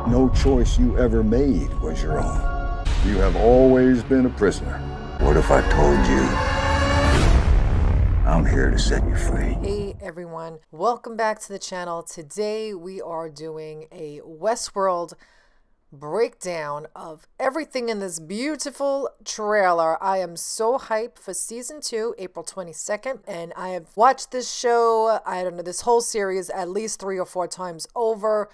No choice you ever made was your own. You have always been a prisoner. What if I told you I'm here to set you free? Hey everyone, welcome back to the channel. Today we are doing a Westworld breakdown of everything in this beautiful trailer. I am so hyped for season 2, April 22nd, and I have watched this show, I don't know, this whole series at least 3 or 4 times over.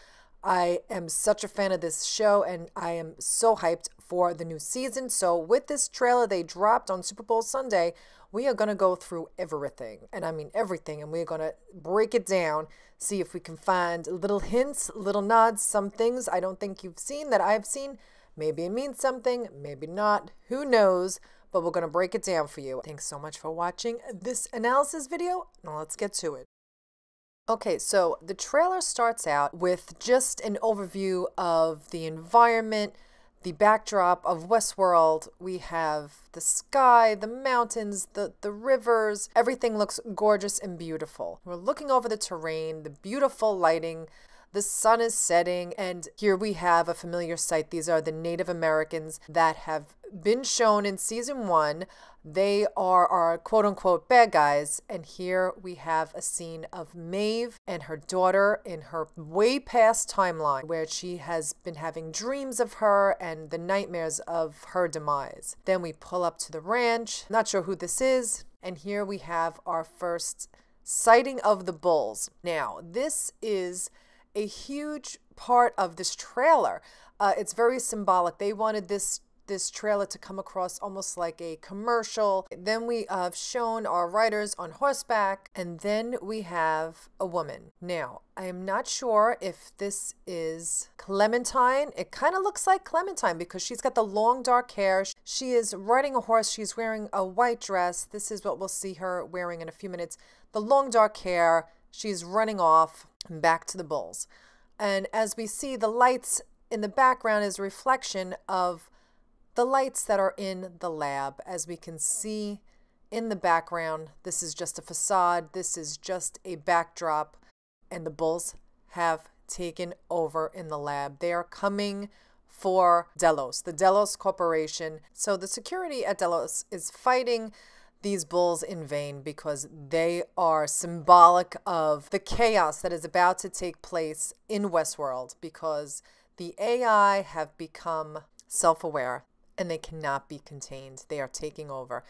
I am such a fan of this show, and I am so hyped for the new season. So with this trailer they dropped on Super Bowl Sunday, we are going to go through everything, and I mean everything, and we're going to break it down, see if we can find little hints, little nods, some things I don't think you've seen that I've seen. Maybe it means something, maybe not, who knows, but we're going to break it down for you. Thanks so much for watching this analysis video. Now let's get to it. Okay, so the trailer starts out with just an overview of the environment, the backdrop of Westworld. We have the sky, the mountains, the rivers. Everything looks gorgeous and beautiful. We're looking over the terrain, the beautiful lighting. The sun is setting, and here we have a familiar sight. These are the Native Americans that have been shown in season 1. They are our quote-unquote bad guys, and here we have a scene of Maeve and her daughter in her way past timeline, where she has been having dreams of her and the nightmares of her demise. Then we pull up to the ranch. Not sure who this is, and here we have our first sighting of the bulls. Now, this is a huge part of this trailer. It's very symbolic. They wanted this trailer to come across almost like a commercial. Then we have shown our riders on horseback, and then we have a woman. Now, I am not sure if this is Clementine. It kind of looks like Clementine because she's got the long dark hair. She is riding a horse. She's wearing a white dress. This is what we'll see her wearing in a few minutes. The long dark hair. She's running off back to the bulls. And as we see, the lights in the background is a reflection of the lights that are in the lab. As we can see in the background, this is just a facade. This is just a backdrop, and the bulls have taken over in the lab. They are coming for Delos, the Delos Corporation. So the security at Delos is fighting these bulls in vain because they are symbolic of the chaos that is about to take place in Westworld, because the AI have become self-aware and they cannot be contained. They are taking over.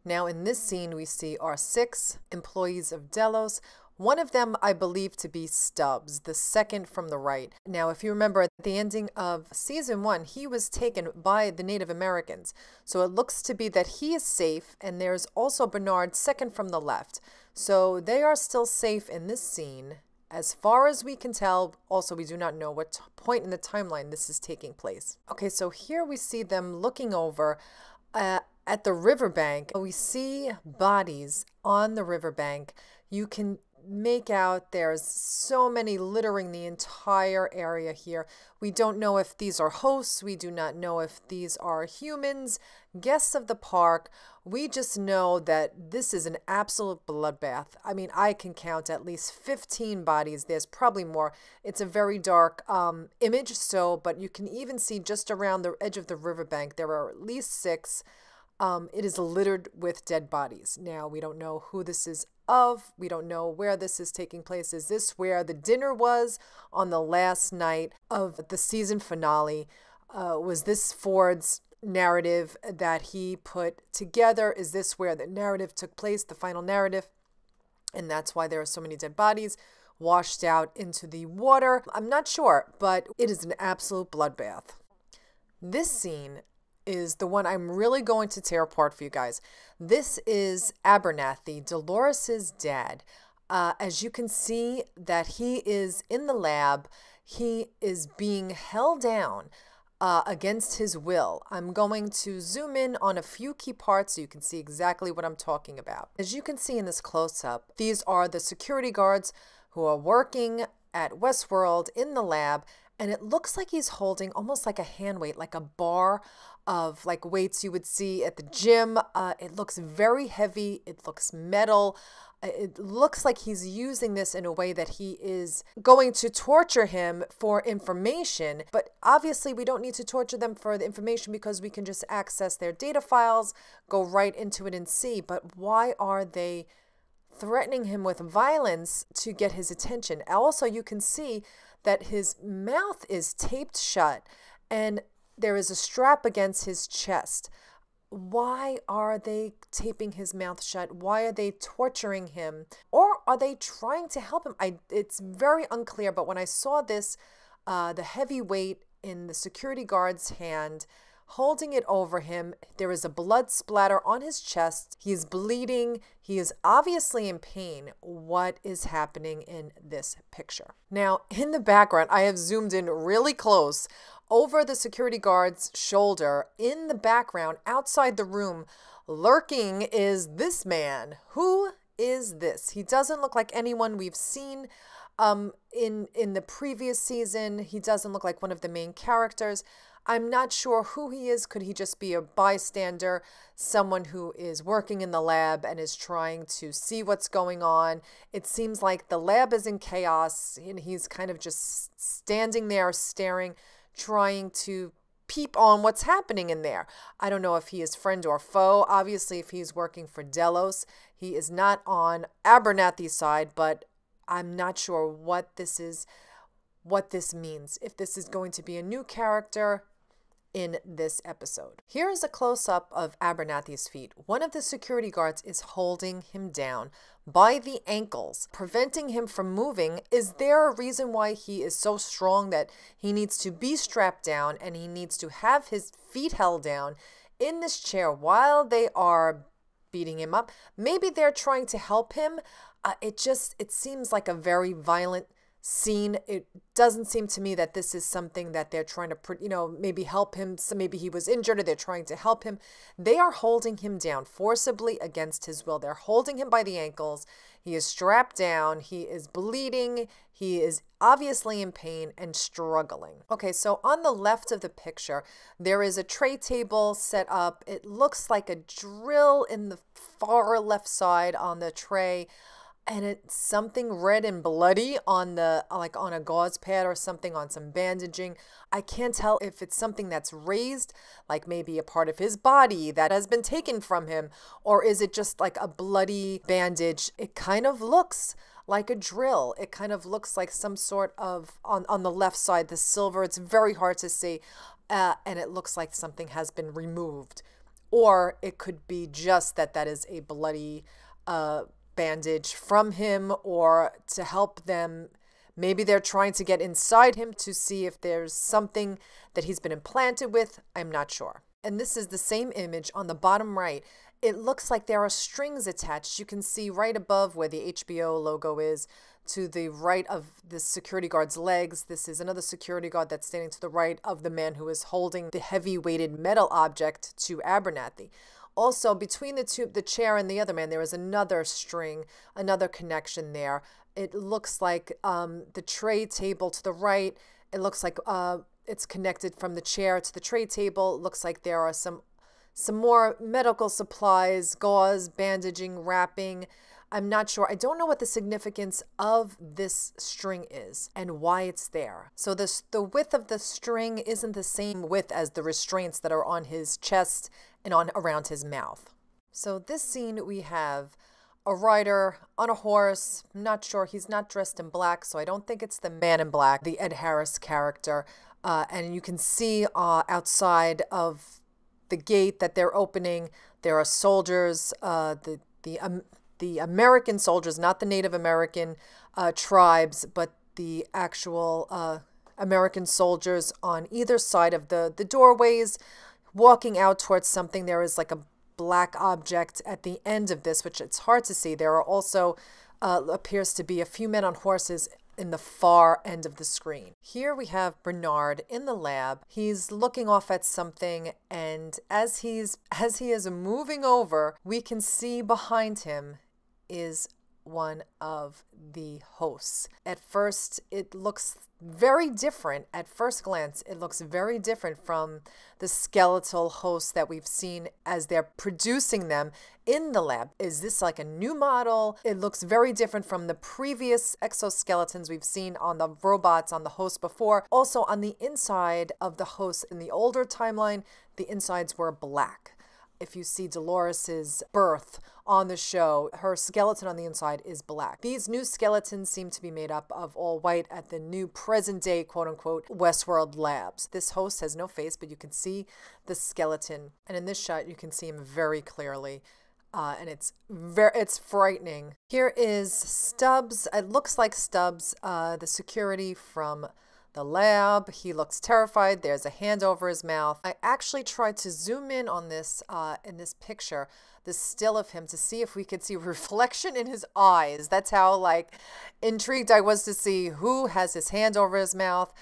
Now in this scene we see our 6 employees of Delos. One of them I believe to be Stubbs, the second from the right. Now, if you remember at the ending of season 1, he was taken by the Native Americans. So it looks to be that he is safe, and there's also Bernard, second from the left. So they are still safe in this scene. As far as we can tell, also we do not know what point in the timeline this is taking place. Okay, so here we see them looking over at the riverbank. We see bodies on the riverbank. You can make out there's so many littering the entire area here. We don't know if these are hosts. We do not know if these are humans, guests of the park. We just know that this is an absolute bloodbath. I mean, I can count at least 15 bodies. There's probably more. It's a very dark image, but you can even see just around the edge of the riverbank, there are at least 6. It is littered with dead bodies. Now, we don't know who this is of. We don't know where this is taking place. Is this where the dinner was on the last night of the season finale? Was this Ford's narrative that he put together? Is this where the narrative took place, the final narrative? And that's why there are so many dead bodies washed out into the water. I'm not sure, but it is an absolute bloodbath. This scene is the one I'm really going to tear apart for you guys. This is Abernathy, Dolores's dad. As you can see that he is in the lab. He is being held down against his will. I'm going to zoom in on a few key parts so you can see exactly what I'm talking about. As you can see in this close-up, these are the security guards who are working at Westworld in the lab, and it looks like he's holding almost like a hand weight, like a bar of like weights you would see at the gym. It looks very heavy. It looks metal. It looks like he's using this in a way that he is going to torture him for information, but obviously we don't need to torture them for the information because we can just access their data files, go right into it and see. But why are they threatening him with violence to get his attention? Also, you can see that his mouth is taped shut and there is a strap against his chest. Why are they taping his mouth shut? Why are they torturing him? Or are they trying to help him? It's very unclear, but when I saw this, the heavy weight in the security guard's hand, holding it over him, there is a blood splatter on his chest. He is bleeding. He is obviously in pain. What is happening in this picture? Now, in the background, I have zoomed in really close over the security guard's shoulder. In the background, outside the room, lurking is this man. Who is this? He doesn't look like anyone we've seen in the previous season. He doesn't look like one of the main characters. I'm not sure who he is. Could he just be a bystander, someone who is working in the lab and is trying to see what's going on? It seems like the lab is in chaos and he's kind of just standing there staring, trying to peep on what's happening in there. I don't know if he is friend or foe. Obviously, if he's working for Delos, he is not on Abernathy's side, but I'm not sure what this is, what this means. If this is going to be a new character in this episode. Here is a close-up of Abernathy's feet. One of the security guards is holding him down by the ankles, preventing him from moving. Is there a reason why he is so strong that he needs to be strapped down and he needs to have his feet held down in this chair while they are beating him up? Maybe they're trying to help him. It seems like a very violent scene. It doesn't seem to me that this is something that they're trying to, maybe help him. So maybe he was injured or they're trying to help him. They are holding him down forcibly against his will. They're holding him by the ankles. He is strapped down. He is bleeding. He is obviously in pain and struggling. Okay, so on the left of the picture, there is a tray table set up. It looks like a drill in the far left side on the tray. And it's something red and bloody on the, like on a gauze pad or something, on some bandaging. I can't tell if it's something that's raised, like maybe a part of his body that has been taken from him, or is it just like a bloody bandage? It kind of looks like a drill. It kind of looks like some sort of, on the left side, the silver, it's very hard to see, and it looks like something has been removed. Or it could be just that is a bloody bandage from him, or to help them. Maybe they're trying to get inside him to see if there's something that he's been implanted with. I'm not sure. And this is the same image on the bottom right. It looks like there are strings attached. You can see right above where the HBO logo is, to the right of the security guard's legs. This is another security guard that's standing to the right of the man who is holding the heavy weighted metal object to Abernathy. Also, between the chair and the other man, there is another string, another connection there. It looks like the tray table to the right. It looks like it's connected from the chair to the tray table. It looks like there are some more medical supplies, gauze, bandaging, wrapping. I'm not sure. I don't know what the significance of this string is and why it's there. So the width of the string isn't the same width as the restraints that are on his chest and around his mouth. So this scene, we have a rider on a horse. I'm not sure. He's not dressed in black, so I don't think it's the man in black, the Ed Harris character. And you can see outside of the gate that they're opening, there are soldiers, the American soldiers, not the Native American tribes, but the actual American soldiers on either side of the doorways, walking out towards something. There is like a black object at the end of this, which it's hard to see. There are also appears to be a few men on horses in the far end of the screen. Here we have Bernard in the lab. He's looking off at something, and as he is moving over, we can see behind him is one of the hosts. At first, it looks very different. At first glance, it looks very different from the skeletal hosts that we've seen as they're producing them in the lab. Is this like a new model? It looks very different from the previous exoskeletons we've seen on the robots, on the hosts before. Also, on the inside of the hosts in the older timeline, the insides were black. If you see Dolores's birth on the show, her skeleton on the inside is black. These new skeletons seem to be made up of all white at the new present day, quote unquote, Westworld labs. This host has no face, but you can see the skeleton. And in this shot, you can see him very clearly. And it's frightening. Here is Stubbs. It looks like Stubbs, the security from the lab. He looks terrified. There's a hand over his mouth. I actually tried to zoom in on this in this picture, this still of him, to see if we could see reflection in his eyes. That's how like intrigued I was to see who has his hand over his mouth.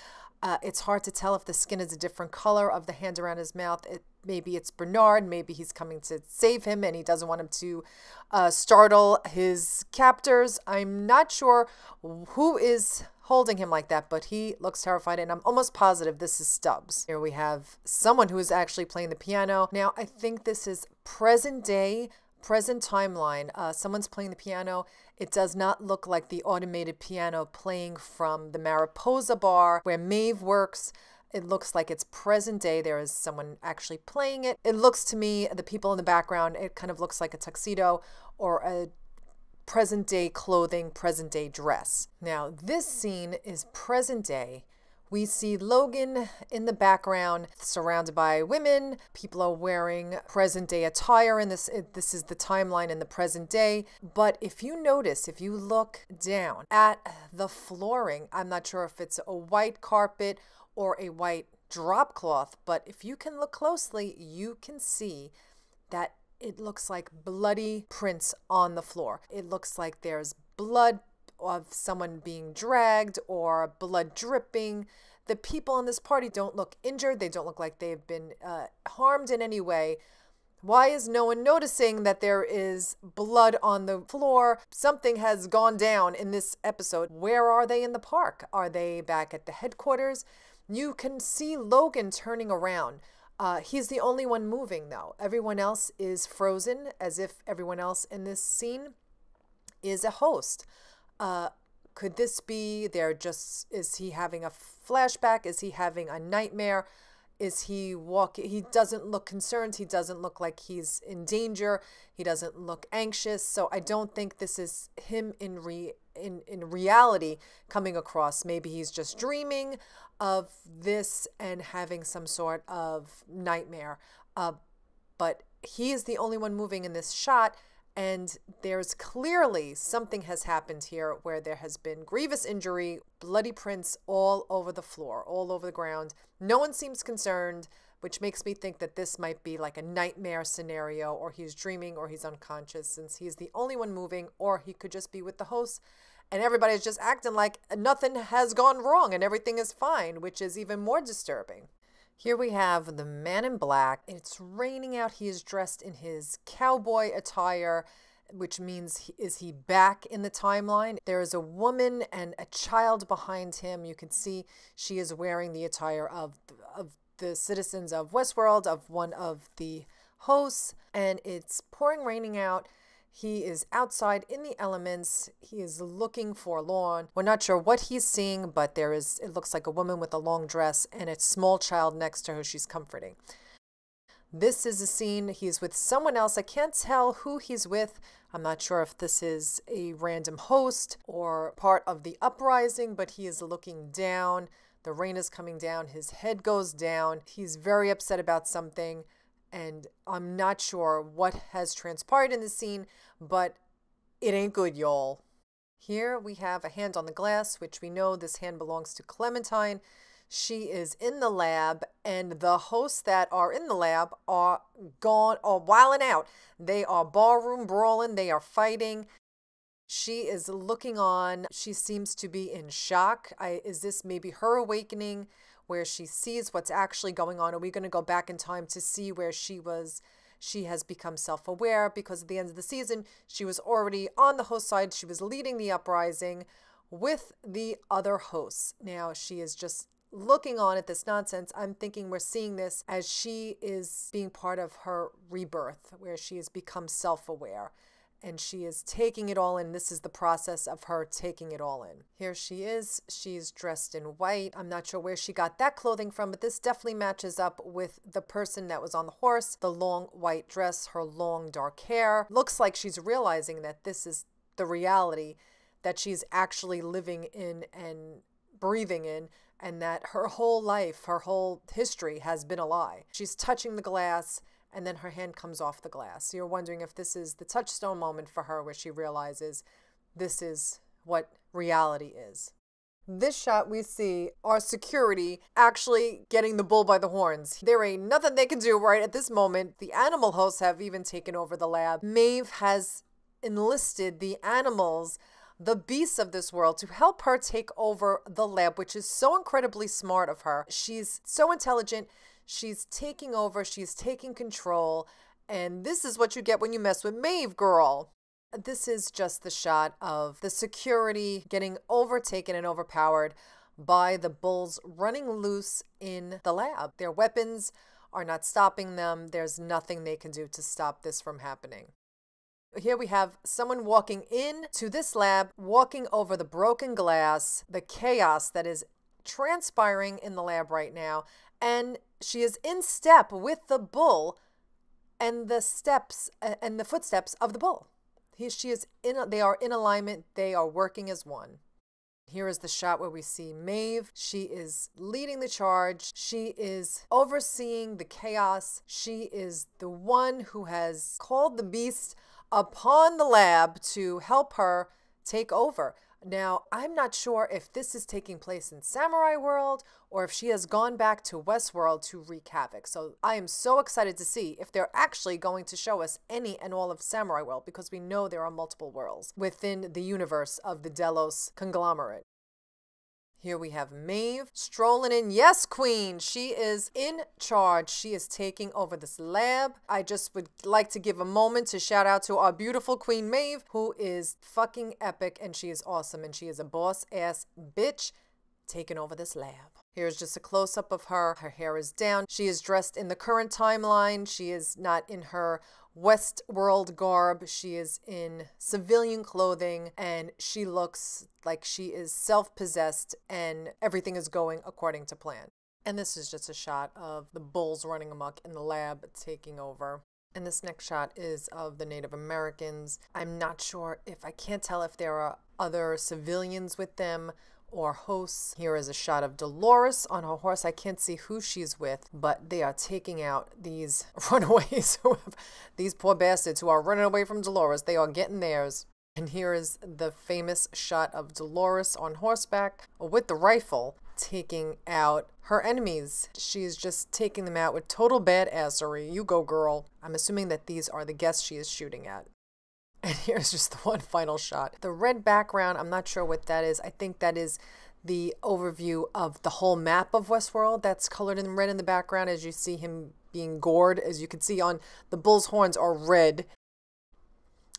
It's hard to tell if the skin is a different color of the hand around his mouth. Maybe it's Bernard. Maybe he's coming to save him and he doesn't want him to startle his captors. I'm not sure who is holding him like that, but he looks terrified, and I'm almost positive this is Stubbs. Here we have someone who is actually playing the piano. Now, I think this is present day, present timeline. Someone's playing the piano. It does not look like the automated piano playing from the Mariposa bar where Maeve works. It looks like it's present day. There is someone actually playing it. It looks to me, the people in the background, it kind of looks like a tuxedo or a present day clothing, present day dress. Now, this scene is present day. We see Logan in the background surrounded by women. People are wearing present day attire in this. This is the timeline in the present day. But if you notice, if you look down at the flooring, I'm not sure if it's a white carpet or a white drop cloth, but if you can look closely, you can see that it looks like bloody prints on the floor. It looks like there's blood of someone being dragged or blood dripping. The people in this party don't look injured. They don't look like they've been harmed in any way. Why is no one noticing that there is blood on the floor? Something has gone down in this episode. Where are they in the park? Are they back at the headquarters? You can see Logan turning around. He's the only one moving, though. Everyone else is frozen, as if everyone else in this scene is a host. Could this be is he having a flashback? Is he having a nightmare? Is he walking? He doesn't look concerned. He doesn't look like he's in danger. He doesn't look anxious. So I don't think this is him in reality coming across. Maybe he's just dreaming of this and having some sort of nightmare. But he is the only one moving in this shot. And there's clearly something has happened here where there has been grievous injury, bloody prints all over the floor, all over the ground. No one seems concerned, which makes me think that this might be like a nightmare scenario, or he's dreaming, or he's unconscious, since he's the only one moving, or he could just be with the host. And everybody's just acting like nothing has gone wrong and everything is fine, which is even more disturbing. Here we have the man in black. It's raining out. He is dressed in his cowboy attire, which means is he back in the timeline? There is a woman and a child behind him. You can see she is wearing the attire of the citizens of Westworld, of one of the hosts, and it's raining out. He is outside in the elements. He is looking forlorn. We're not sure what he's seeing, but it looks like a woman with a long dress and a small child next to her she's comforting. This is a scene. He's with someone else. I can't tell who he's with. I'm not sure if this is a random host or part of the uprising, but he is looking down. The rain is coming down. His head goes down. He's very upset about something. And I'm not sure what has transpired in this scene, but it ain't good, y'all. Here we have a hand on the glass, which we know this hand belongs to Clementine. She is in the lab, and the hosts that are in the lab are gone or wilding out. They are barroom brawling. They are fighting. She is looking on. She seems to be in shock. Is this maybe her awakening, where she sees what's actually going on? Are we going to go back in time to see where she She has become self-aware because at the end of the season, she was already on the host side. She was leading the uprising with the other hosts. Now she is just looking on at this nonsense. I'm thinking we're seeing this as she is being part of her rebirth, where she has become self-aware and she is taking it all in. This is the process of her taking it all in. Here she is. She's dressed in white. I'm not sure where she got that clothing from, but this definitely matches up with the person that was on the horse. The long white dress, her long dark hair. Looks like she's realizing that this is the reality that she's actually living in and breathing in, and that her whole life, her whole history has been a lie. She's touching the glass, and then her hand comes off the glass. So you're wondering if this is the touchstone moment for her where she realizes this is what reality is. This shot, we see our security actually getting the bull by the horns. There ain't nothing they can do right at this moment. The animal hosts have even taken over the lab. Maeve has enlisted the animals, the beasts of this world, to help her take over the lab, which is so incredibly smart of her. She's so intelligent. She's taking over. She's taking control. And this is what you get when you mess with Maeve, girl. This is just the shot of the security getting overtaken and overpowered by the bulls running loose in the lab. Their weapons are not stopping them. There's nothing they can do to stop this from happening. Here we have someone walking in to this lab, walking over the broken glass, the chaos that is transpiring in the lab right now. And she is in step with the bull and the steps and the footsteps of the bull. They are in alignment. They are working as one. Here is the shot where we see Maeve. She is leading the charge. She is overseeing the chaos. She is the one who has called the beast upon the lab to help her take over. Now, I'm not sure if this is taking place in Samurai World or if she has gone back to Westworld to wreak havoc. So I am so excited to see if they're actually going to show us any and all of Samurai World, because we know there are multiple worlds within the universe of the Delos conglomerate. Here we have Maeve strolling in. Yes, queen. She is in charge. She is taking over this lab. I just would like to give a moment to shout out to our beautiful Queen Maeve, who is fucking epic, and she is awesome, and she is a boss-ass bitch taking over this lab. Here's just a close-up of her. Her hair is down. She is dressed in the current timeline. She is not in her Westworld garb. She is in civilian clothing, and she looks like she is self-possessed and everything is going according to plan. And this is just a shot of the bulls running amok in the lab, taking over. And this next shot is of the Native Americans. I'm not sure I can't tell if there are other civilians with them or hosts. Here is a shot of Dolores on her horse. I can't see who she's with, but they are taking out these runaways, these poor bastards who are running away from Dolores. They are getting theirs. And here is the famous shot of Dolores on horseback with the rifle, taking out her enemies. She's just taking them out with total badassery. You go, girl. I'm assuming that these are the guests she is shooting at. And here's just the one final shot. The red background, I'm not sure what that is. I think that is the overview of the whole map of Westworld that's colored in red in the background as you see him being gored. As you can see on the bull's horns are red.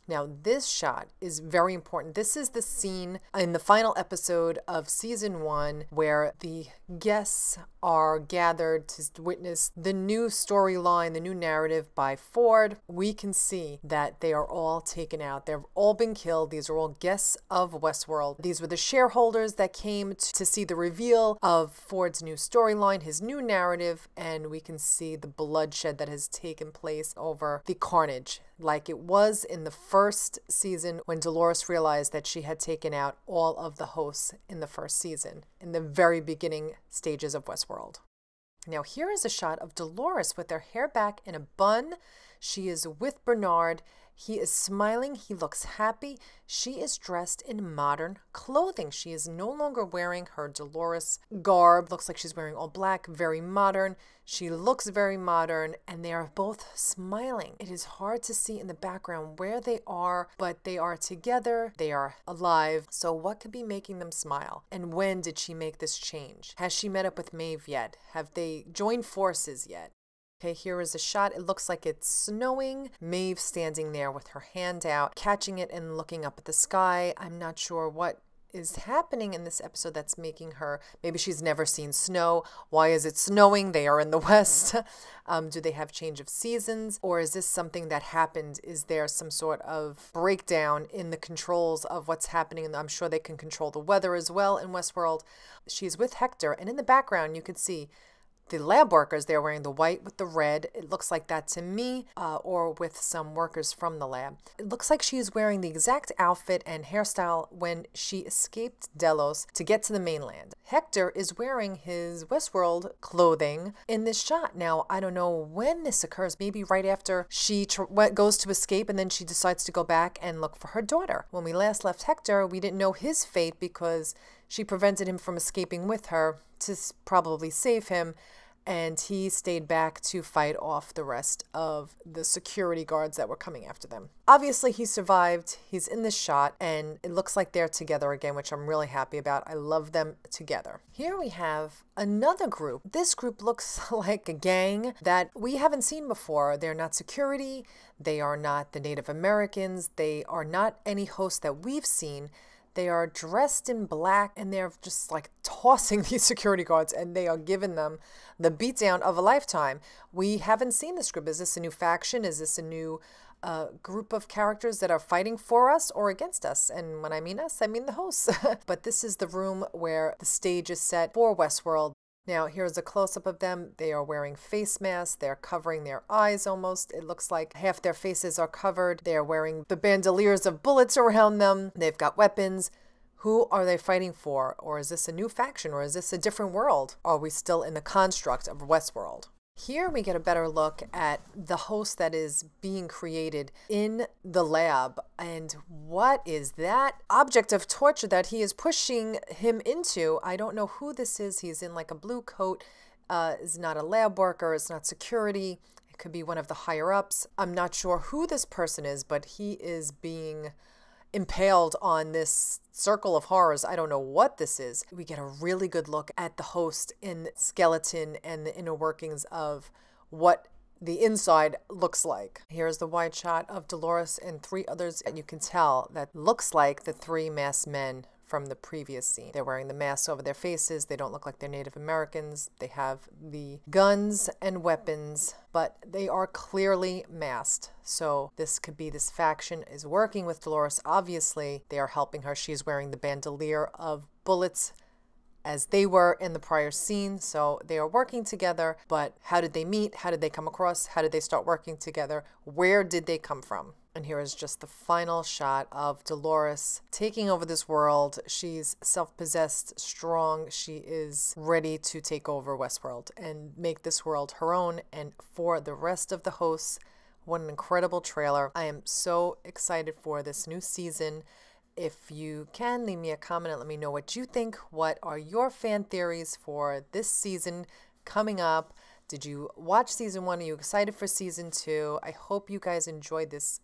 Now, this shot is very important. This is the scene in the final episode of season 1 where the guests are gathered to witness the new storyline, the new narrative by Ford. We can see that they are all taken out. They've all been killed. These are all guests of Westworld. These were the shareholders that came to see the reveal of Ford's new storyline, his new narrative, and we can see the bloodshed that has taken place over the carnage, like it was in the first season when Dolores realized that she had taken out all of the hosts in the first season, in the very beginning stages of Westworld. Now here is a shot of Dolores with her hair back in a bun. She is with Bernard. He is smiling. He looks happy. She is dressed in modern clothing. She is no longer wearing her Dolores garb. Looks like she's wearing all black, very modern. She looks very modern, and they are both smiling. It is hard to see in the background where they are, but they are together. They are alive. So what could be making them smile? And when did she make this change? Has she met up with Maeve yet? Have they joined forces yet? Okay, here is a shot. It looks like it's snowing. Maeve standing there with her hand out, catching it and looking up at the sky. I'm not sure what is happening in this episode that's making her, maybe she's never seen snow. Why is it snowing? They are in the West. Do they have change of seasons, or is this something that happened? Is there some sort of breakdown in the controls of what's happening? And I'm sure they can control the weather as well in Westworld. She's with Hector, and in the background you can see the lab workers. They're wearing the white with the red. It looks like that to me, or with some workers from the lab. It looks like she's wearing the exact outfit and hairstyle when she escaped Delos to get to the mainland. Hector is wearing his Westworld clothing in this shot. Now, I don't know when this occurs, maybe right after she goes to escape and then she decides to go back and look for her daughter. When we last left Hector, we didn't know his fate because she prevented him from escaping with her to probably save him, and he stayed back to fight off the rest of the security guards that were coming after them. Obviously, he survived. He's in this shot, and it looks like they're together again, which I'm really happy about. I love them together. Here we have another group. This group looks like a gang that we haven't seen before. They're not security. They are not the Native Americans. They are not any hosts that we've seen. They are dressed in black, and they're just like tossing these security guards, and they are giving them the beatdown of a lifetime. We haven't seen this group. Is this a new faction? Is this a new group of characters that are fighting for us or against us? And when I mean us, I mean the hosts. But this is the room where the stage is set for Westworld. Now, here's a close-up of them. They are wearing face masks. They're covering their eyes almost. It looks like half their faces are covered. They're wearing the bandoliers of bullets around them. They've got weapons. Who are they fighting for? Or is this a new faction? Or is this a different world? Are we still in the construct of Westworld? Here we get a better look at the host that is being created in the lab. And what is that object of torture that he is pushing him into? I don't know who this is. He's in like a blue coat. Is not a lab worker. It's not security. It could be one of the higher ups. I'm not sure who this person is, but he is being impaled on this circle of horrors. I don't know what this is. We get a really good look at the host in skeleton and the inner workings of what the inside looks like. Here's the wide shot of Dolores and three others, and you can tell that looks like the three masked men from the previous scene. They're wearing the masks over their faces. They don't look like they're Native Americans. They have the guns and weapons, but they are clearly masked. So this could be this faction is working with Dolores. Obviously, they are helping her. She's wearing the bandolier of bullets as they were in the prior scene. So they are working together, but how did they meet? How did they come across? How did they start working together? Where did they come from? And here is just the final shot of Dolores taking over this world. She's self-possessed, strong. She is ready to take over Westworld and make this world her own. And for the rest of the hosts, what an incredible trailer. I am so excited for this new season. If you can, leave me a comment and let me know what you think. What are your fan theories for this season coming up? Did you watch season 1? Are you excited for season 2? I hope you guys enjoyed this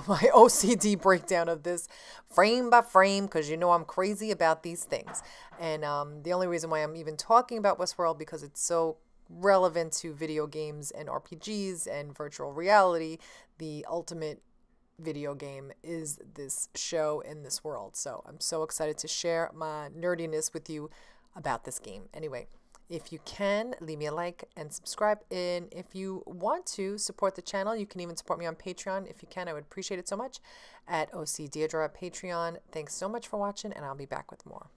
my OCD breakdown of this frame by frame, because you know I'm crazy about these things. And the only reason why I'm even talking about Westworld because it's so relevant to video games and RPGs and virtual reality. The ultimate video game is this show in this world. So I'm so excited to share my nerdiness with you about this game. Anyway, if you can, leave me a like and subscribe. And if you want to support the channel, you can even support me on Patreon. If you can, I would appreciate it so much at O.C.Deidre at Patreon. Thanks so much for watching, and I'll be back with more.